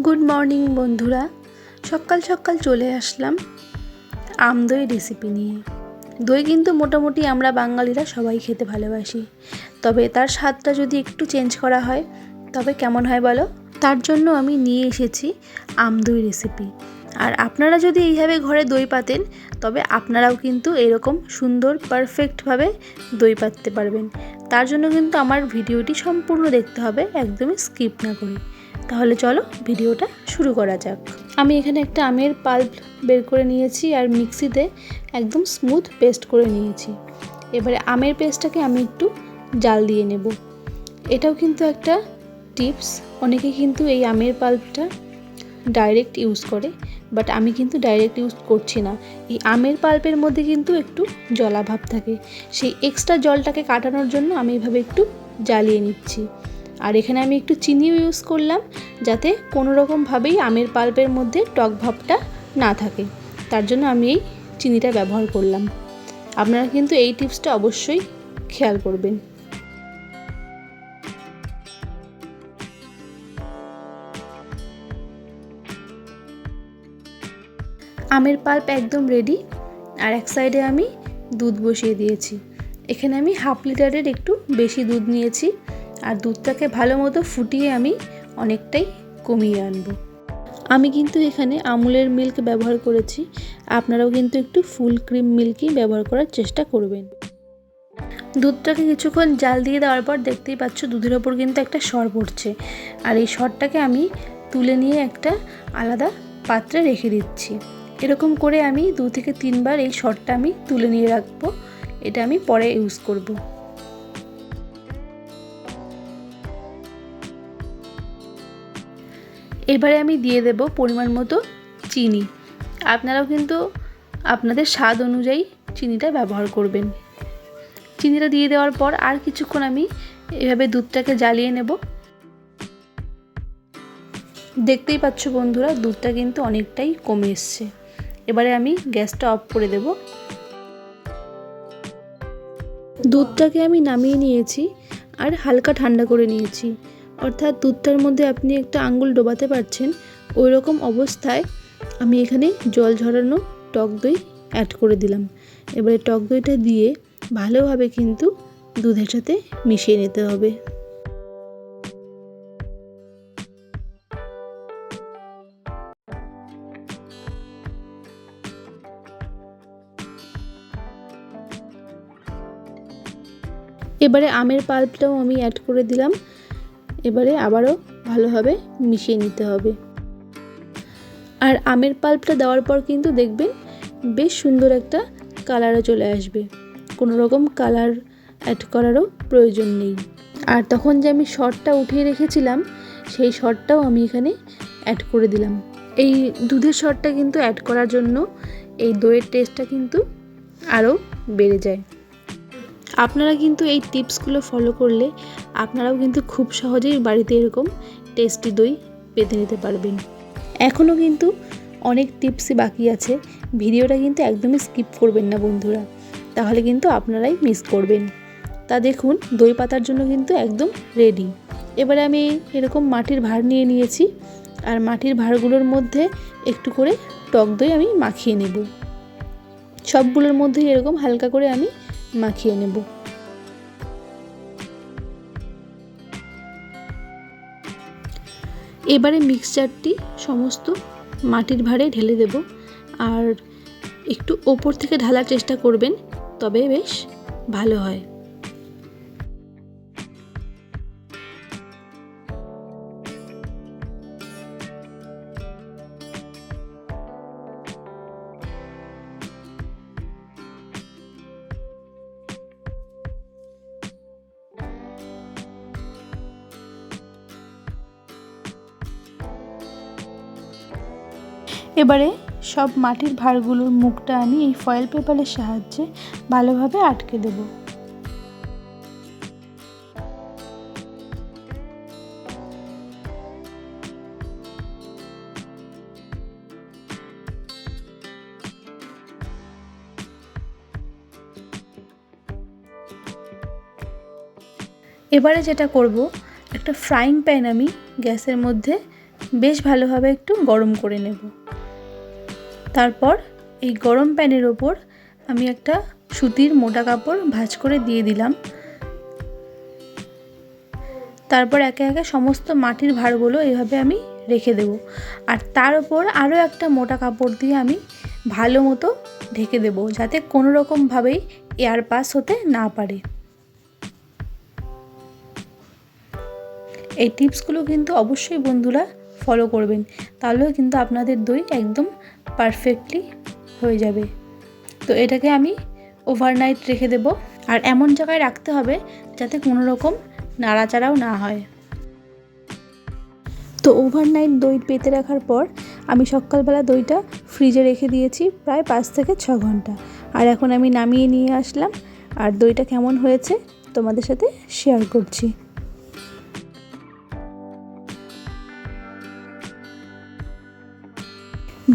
Good morning বন্ধুরা, সকাল সকাল চলে আসলাম আম দই রেসিপি নিয়ে। দই কিন্তু মোটামুটি আমরা বাঙালিরা সবাই খেতে ভালোবাসি, তবে তার স্বাদটা যদি একটু চেঞ্জ করা হয় তবে কেমন হয় বলো? তার জন্য আমি নিয়ে এসেছি আম দই রেসিপি। আর আপনারা যদি এইভাবে ঘরে দই পাতেন তবে আপনারাও কিন্তু এরকম সুন্দর পারফেক্টভাবে দই পাততে পারবেন। তার জন্য কিন্তু আমার ভিডিওটি সম্পূর্ণ দেখতে হবে, একদমই স্কিপ না করে। তাহলে চলো ভিডিওটা শুরু করা যাক। আমি এখানে একটা আমের পাল্প বের করে নিয়েছি আর মিক্সিতে একদম স্মুথ পেস্ট করে নিয়েছি। এবারে আমের পেস্টটাকে আমি একটু জাল দিয়ে নেব। এটাও কিন্তু একটা টিপস, অনেকে কিন্তু এই আমের পাল্পটা ডাইরেক্ট ইউজ করে, বাট আমি কিন্তু ডাইরেক্ট ইউজ করছি না। এই আমের পাল্পের মধ্যে কিন্তু একটু জলাভাব থাকে, সেই এক্সট্রা জলটাকে কাটানোর জন্য আমি এভাবে একটু জ্বালিয়ে নিচ্ছি। আর এখানে আমি একটু চিনিও ইউজ করলাম, যাতে কোনো রকমভাবেই আমের পাল্পের মধ্যে টক ভাবটা না থাকে। তার জন্য আমি এই চিনিটা ব্যবহার করলাম। আপনারা কিন্তু এই টিপসটা অবশ্যই খেয়াল করবেন। আমের পাল্প একদম রেডি। আর এক সাইডে আমি দুধ বসিয়ে দিয়েছি। এখানে আমি 1/2 লিটারের একটু বেশি দুধ নিয়েছি। আর দুধটাকে ভালো মতো ফুটিয়ে আমি অনেকটাই কমিয়ে আনবো। আমি কিন্তু এখানে আমুলের মিল্ক ব্যবহার করেছি, আপনারাও কিন্তু একটু ফুল ক্রিম মিল্কই ব্যবহার করার চেষ্টা করবেন। দুধটাকে কিছুক্ষণ জাল দিয়ে দেওয়ার পর দেখতেই পাচ্ছ দুধের ওপর কিন্তু একটা সর পড়ছে। আর এই সরটাকে আমি তুলে নিয়ে একটা আলাদা পাত্রে রেখে দিচ্ছি। এরকম করে আমি 2 থেকে 3 বার এই সরটা আমি তুলে নিয়ে রাখবো। এটা আমি পরে ইউজ করব। এবারে আমি দিয়ে দেব পরিমাণ মতো চিনি। আপনারাও কিন্তু আপনাদের স্বাদ অনুযায়ী চিনিটা ব্যবহার করবেন। চিনিটা দিয়ে দেওয়ার পর আর কিছুক্ষণ আমি এভাবে দুধটাকে জ্বালিয়ে নেব। দেখতেই পাচ্ছ বন্ধুরা, দুধটা কিন্তু অনেকটাই কমে এসছে। এবারে আমি গ্যাসটা অফ করে দেব। দুধটাকে আমি নামিয়ে নিয়েছি আর হালকা ঠান্ডা করে নিয়েছি, অর্থাৎ দুধটার মধ্যে আপনি একটা আঙ্গুল ডোবাতে পারছেন ওই রকম অবস্থায় আমি এখানে জল ঝরানো টক দই অ্যাড করে দিলাম। এবারে টক দইটা দিয়ে ভালোভাবে কিন্তু দুধের সাথে মিশিয়ে নিতে হবে। এবারে আমের পাল্পটাও আমি অ্যাড করে দিলাম। এবারে আবারও ভালোভাবে মিশিয়ে নিতে হবে। আর আমের পাল্পটা দেওয়ার পর কিন্তু দেখবেন বেশ সুন্দর একটা কালারও চলে আসবে, কোনো রকম কালার অ্যাড করারও প্রয়োজন নেই। আর তখন যে আমি সরটা উঠিয়ে রেখেছিলাম সেই সরটাও আমি এখানে অ্যাড করে দিলাম। এই দুধের সরটা কিন্তু অ্যাড করার জন্য এই দইয়ের টেস্টটা কিন্তু আরও বেড়ে যায়। আপনারা কিন্তু এই টিপসগুলো ফলো করলে আপনারাও কিন্তু খুব সহজেই বাড়িতে এরকম টেস্টি দই পেতে নিতে পারবেন। এখনও কিন্তু অনেক টিপসই বাকি আছে, ভিডিওটা কিন্তু একদমই স্কিপ করবেন না বন্ধুরা, তাহলে কিন্তু আপনারাই মিস করবেন। তা দেখুন দই পাতার জন্য কিন্তু একদম রেডি। এবারে আমি এরকম মাটির ভাঁড় নিয়ে নিয়েছি আর মাটির ভাঁড়গুলোর মধ্যে একটু করে টক দই আমি মাখিয়ে নেব। সবগুলোর মধ্যেই এরকম হালকা করে আমি মাখিয়ে নেব। এবারে মিক্সচারটি সমস্ত মাটির ভাঁড়ে ঢেলে দেব আর একটু ওপর থেকে ঢালার চেষ্টা করবেন, তবে বেশ ভালো হয়। এবারে সব মাটির ভাঁড়গুলোর মুখটা আমি এই ফয়েল পেপারের সাহায্যে ভালোভাবে আটকে দেব। এবারে যেটা করব, একটা ফ্রাইং প্যান আমি গ্যাসের মধ্যে বেশ ভালোভাবে একটু গরম করে নেব। তারপর এই গরম প্যানের ওপর আমি একটা সুতির মোটা কাপড় ভাঁজ করে দিয়ে দিলাম। তারপর একে একে সমস্ত মাটির ভাঁড়গুলো এইভাবে আমি রেখে দেব। আর তার উপর আরও একটা মোটা কাপড় দিয়ে আমি ভালো মতো ঢেকে দেব, যাতে কোনো রকমভাবেই এয়ার পাস হতে না পারে। এই টিপসগুলো কিন্তু অবশ্যই বন্ধুরা ফলো করবেন, তাহলেও কিন্তু আপনাদের দই একদম পারফেক্টলি হয়ে যাবে। তো এটাকে আমি ওভারনাইট রেখে দেব। আর এমন জায়গায় রাখতে হবে যাতে কোনো রকম নাড়াচাড়াও না হয়। তো ওভারনাইট দই পেতে রাখার পর আমি সকালবেলা দইটা ফ্রিজে রেখে দিয়েছি প্রায় 5 থেকে 6 ঘন্টা। আর এখন আমি নামিয়ে নিয়ে আসলাম, আর দইটা কেমন হয়েছে তোমাদের সাথে শেয়ার করছি।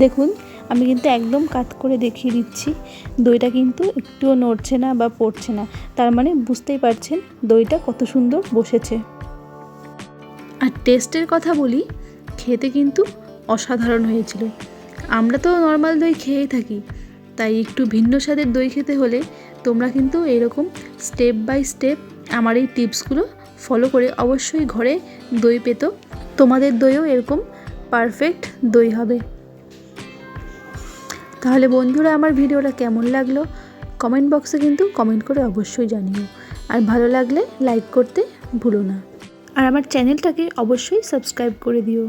দেখুন, আমি কিন্তু একদম কাট করে দেখিয়ে দিচ্ছি, দইটা কিন্তু একটুও নড়ছে না বা পড়ছে না। তার মানে বুঝতেই পারছেন দইটা কত সুন্দর বসেছে। আর টেস্টের কথা বলি, খেতে কিন্তু অসাধারণ হয়েছিল। আমরা তো নর্মাল দই খেয়েই থাকি, তাই একটু ভিন্ন স্বাদের দই খেতে হলে তোমরা কিন্তু এরকম স্টেপ বাই স্টেপ আমার এই টিপসগুলো ফলো করে অবশ্যই ঘরে দই পেতো। তোমাদের দইও এরকম পারফেক্ট দই হবে। তাহলে বন্ধুরা, আমার ভিডিওটা কেমন লাগলো কমেন্ট বক্সে কিন্তু কমেন্ট করে অবশ্যই জানিও। আর ভালো লাগলে লাইক করতে ভুলো না। আর আমার চ্যানেলটাকে অবশ্যই সাবস্ক্রাইব করে দিও।